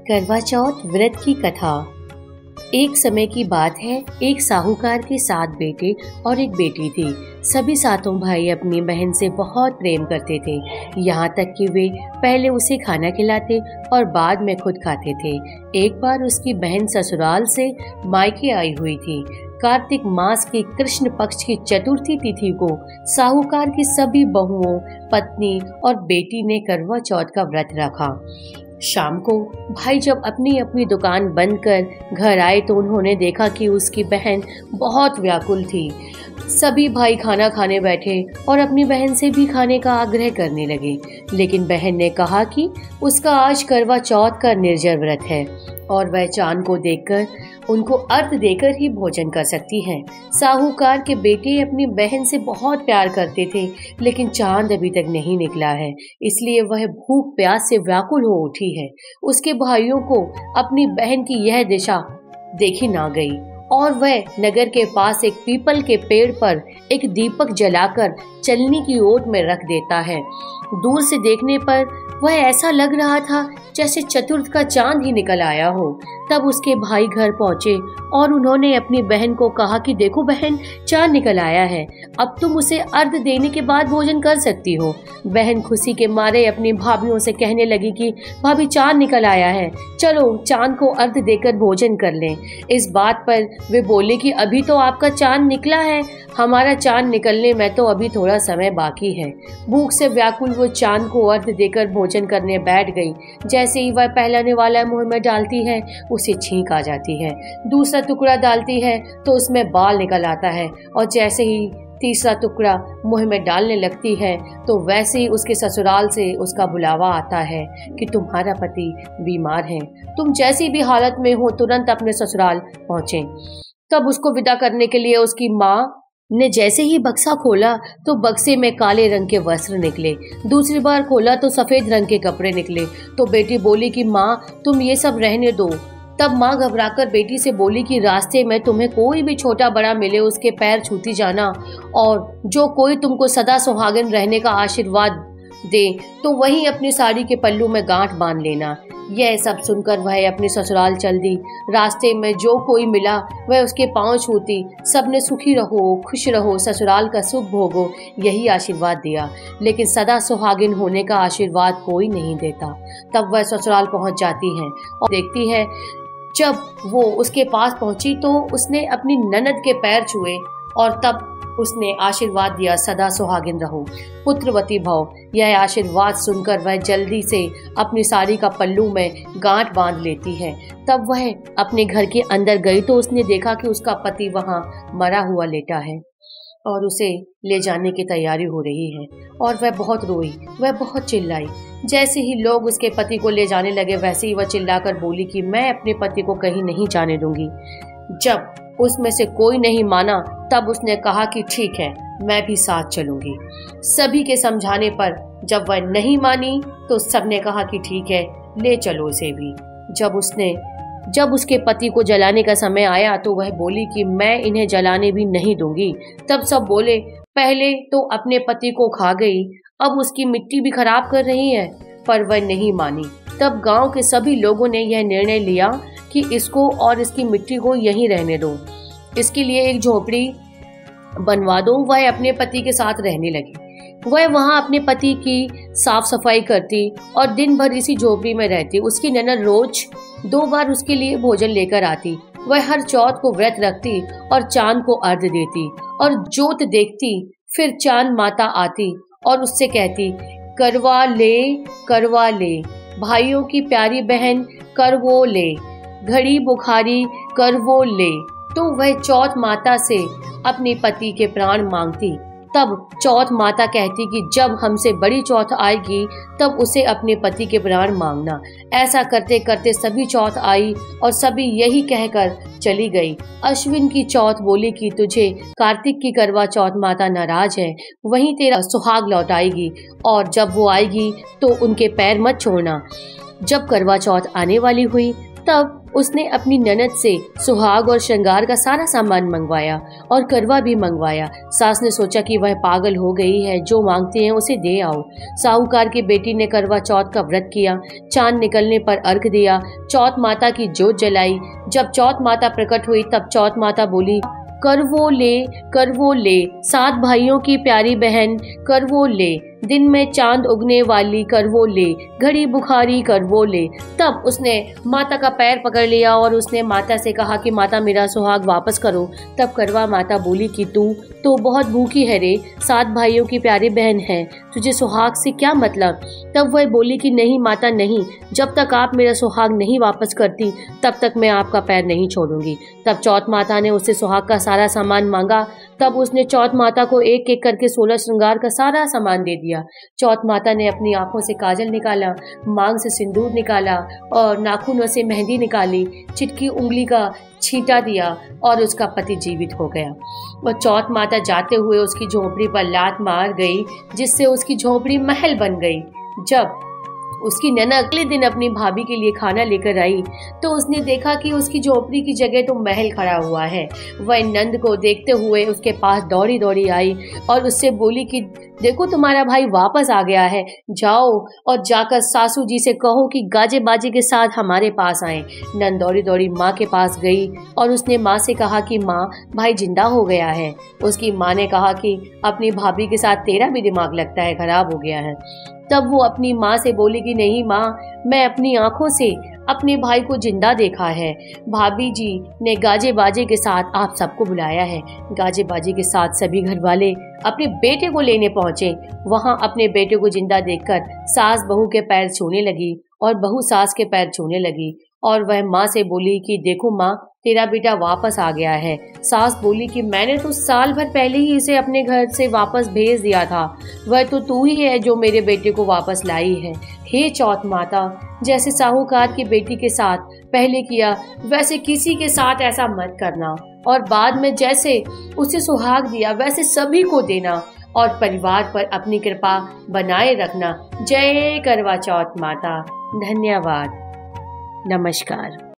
करवा चौथ व्रत की कथा। एक समय की बात है, एक साहूकार के 7 बेटे और एक बेटी थी। सभी सातों भाई अपनी बहन से बहुत प्रेम करते थे, यहाँ तक कि वे पहले उसे खाना खिलाते और बाद में खुद खाते थे। एक बार उसकी बहन ससुराल से मायके आई हुई थी। कार्तिक मास की कृष्ण पक्ष की चतुर्थी तिथि को साहूकार की सभी बहुओं, पत्नी और बेटी ने करवा चौथ का व्रत रखा। शाम को भाई जब अपनी अपनी दुकान बंद कर घर आए तो उन्होंने देखा कि उसकी बहन बहुत व्याकुल थी। सभी भाई खाना खाने बैठे और अपनी बहन से भी खाने का आग्रह करने लगे, लेकिन बहन ने कहा कि उसका आज करवा चौथ का निर्जर व्रत है और वह चांद को देखकर उनको अर्घ देकर ही भोजन कर सकती है। साहूकार के बेटे अपनी बहन से बहुत प्यार करते थे, लेकिन चांद अभी तक नहीं निकला है, इसलिए वह भूख प्यास से व्याकुल हो उठी है। उसके भाइयों को अपनी बहन की यह दिशा देखी ना गई और वह नगर के पास एक पीपल के पेड़ पर एक दीपक जलाकर चलनी की ओट में रख देता है। दूर से देखने पर वह ऐसा लग रहा था जैसे चतुर्थ का चांद ही निकल आया हो। तब उसके भाई घर पहुंचे और उन्होंने अपनी बहन को कहा कि देखो बहन, चांद निकल आया है, अब तुम उसे अर्घ देने के बाद भोजन कर सकती हो। बहन खुशी के मारे अपनी भाभियों से कहने लगी कि भाभी, चांद निकल आया है, चलो चांद को अर्घ देकर भोजन कर लें। इस बात पर वे बोले कि अभी तो आपका चांद निकला है, हमारा चांद निकलने में तो अभी थोड़ा समय बाकी है। भूख से व्याकुल वो चांद को अर्घ देकर भोजन करने बैठ गई। जैसे ही वह पहला निवाला मुंह में डालती है, उसे छींक आ जाती है। दूसरा टुकड़ा डालती है तो उसमें बाल निकल आता है और जैसे ही तीसरा टुकड़ा मुंह में डालने लगती है तो वैसे ही उसके ससुराल से उसका बुलावा आता है कि तुम्हारा पति बीमार है, तुम जैसी भी हालत में हो तुरंत अपने ससुराल पहुंचे। तब उसको विदा करने के लिए उसकी माँ ने जैसे ही बक्सा खोला तो बक्से में काले रंग के वस्त्र निकले। दूसरी बार खोला तो सफेद रंग के कपड़े निकले। तो बेटी बोली कि माँ, तुम ये सब रहने दो। तब माँ घबराकर बेटी से बोली कि रास्ते में तुम्हें कोई भी छोटा बड़ा मिले उसके पैर छूती जाना, और जो कोई तुमको सदा सुहागन रहने का आशीर्वाद दे तो वहीं अपनी साड़ी के पल्लू में गांठ बांध लेना। यह सब सुनकर वह अपने ससुराल चल दी। रास्ते में जो कोई मिला वह उसके पांव छूती। सबने सुखी रहो, खुश रहो, ससुराल का सुख भोगो, यही आशीर्वाद दिया, लेकिन सदा सुहागिन होने का आशीर्वाद कोई नहीं देता। तब वह ससुराल पहुंच जाती है और देखती है, जब वो उसके पास पहुंची तो उसने अपनी ननद के पैर छुए और तब उसने आशीर्वाद दिया, सदा सुहागिन रहो, पुत्रवती भव। यह आशीर्वाद सुनकर वह जल्दी से अपनी साड़ी का पल्लू में गांठ बांध लेती है। तब वह अपने घर के अंदर गई तो उसने देखा कि उसका पति वहां मरा हुआ लेटा है और उसे ले जाने की तैयारी हो रही है और वह बहुत रोई, वह बहुत चिल्लाई। जैसे ही लोग उसके पति को ले जाने लगे वैसे ही वह चिल्लाकर बोली कि मैं अपने पति को कहीं नहीं जाने दूंगी। जब उसमें से कोई नहीं माना तब उसने कहा कि ठीक है, मैं भी साथ चलूंगी। सभी के समझाने पर जब वह नहीं मानी तो सबने कहा कि ठीक है, ले चलो उसे भी। जब उसके पति को जलाने का समय आया तो वह बोली कि मैं इन्हें जलाने भी नहीं दूंगी। तब सब बोले, पहले तो अपने पति को खा गई, अब उसकी मिट्टी भी खराब कर रही है, पर वह नहीं मानी। तब गांव के सभी लोगों ने यह निर्णय लिया कि इसको और इसकी मिट्टी को यहीं रहने दो, इसके लिए एक झोपड़ी बनवा दो। वह अपने पति के साथ रहने लगी। वह वहां अपने पति की साफ सफाई करती और दिन भर इसी झोपड़ी में रहती। उसकी ननद रोज 2 बार उसके लिए भोजन लेकर आती। वह हर चौथ को व्रत रखती और चांद को अर्घ देती और जोत देखती। फिर चांद माता आती और उससे कहती, करवा ले, भाइयों की प्यारी बहन करवो ले, घड़ी बुखारी करवो ले। तो वह चौथ माता से अपने पति के प्राण मांगती। तब चौथ माता कहती कि जब हमसे बड़ी चौथ आएगी तब उसे अपने पति के प्राण मांगना। ऐसा करते करते सभी चौथ आई और सभी यही कहकर चली गई। अश्विन की चौथ बोली कि तुझे कार्तिक की करवा चौथ माता नाराज है, वहीं तेरा सुहाग लौट आएगी और जब वो आएगी तो उनके पैर मत छोड़ना। जब करवा चौथ आने वाली हुई तब उसने अपनी ननद से सुहाग और श्रृंगार का सारा सामान मंगवाया और करवा भी मंगवाया। सास ने सोचा कि वह पागल हो गई है, जो मांगते हैं उसे दे आओ। साहूकार की बेटी ने करवा चौथ का व्रत किया, चांद निकलने पर अर्घ दिया, चौथ माता की जोत जलाई। जब चौथ माता प्रकट हुई तब चौथ माता बोली, करवो ले, 7 भाइयों की प्यारी बहन करवो ले, दिन में चांद उगने वाली करवो ले, घड़ी बुखारी करवो ले। तब उसने माता का पैर पकड़ लिया और उसने माता से कहा कि माता मेरा सुहाग वापस करो। तब करवा माता बोली कि तू तो बहुत भूखी है रे, 7 भाइयों की प्यारी बहन है, तुझे सुहाग से क्या मतलब। तब वह बोली कि नहीं माता नहीं, जब तक आप मेरा सुहाग नहीं वापस करती तब तक मैं आपका पैर नहीं छोड़ूंगी। तब चौथ माता ने उससे सुहाग का सारा सामान मांगा। तब उसने चौथ माता को एक एक करके 16 श्रृंगार का सारा सामान दे दिया। चौथ माता ने अपनी आंखों से काजल निकाला, मांग से सिंदूर निकाला और नाखूनों से मेहंदी निकाली, चिटकी उंगली का छींटा दिया और उसका पति जीवित हो गया। और चौथ माता जाते हुए उसकी झोपड़ी पर लात मार गई, जिससे उसकी झोपड़ी महल बन गई। जब उसकी नैना अगले दिन अपनी भाभी के लिए खाना लेकर आई तो उसने देखा कि उसकी झोपड़ी की जगह तो महल खड़ा हुआ है। वह नंद को देखते हुए उसके पास दौड़ी दौड़ी आई और उससे बोली कि देखो तुम्हारा भाई वापस आ गया है, जाओ और जाकर सासू जी से कहो कि गाजे बाजे के साथ हमारे पास आए। नंद दौड़ी दौड़ी माँ के पास गई और उसने माँ से कहा कि माँ भाई जिंदा हो गया है। उसकी माँ ने कहा कि अपनी भाभी के साथ तेरा भी दिमाग लगता है खराब हो गया है। तब वो अपनी माँ से बोली कि नहीं माँ, मैं अपनी आंखों से अपने भाई को जिंदा देखा है। भाभी जी ने गाजे बाजे के साथ आप सबको बुलाया है। गाजे बाजे के साथ सभी घर वाले अपने बेटे को लेने पहुंचे। वहां अपने बेटे को जिंदा देखकर सास बहू के पैर छूने लगी और बहू सास के पैर छूने लगी और वह माँ से बोली कि देखो माँ, तेरा बेटा वापस आ गया है। सास बोली कि मैंने तो साल भर पहले ही इसे अपने घर से वापस भेज दिया था, वह तो तू ही है जो मेरे बेटे को वापस लाई है। हे चौथ माता, जैसे साहूकार की बेटी के साथ पहले किया वैसे किसी के साथ ऐसा मत करना और बाद में जैसे उसे सुहाग दिया वैसे सभी को देना और परिवार पर अपनी कृपा बनाए रखना। जय करवा चौथ माता। धन्यवाद। नमस्कार।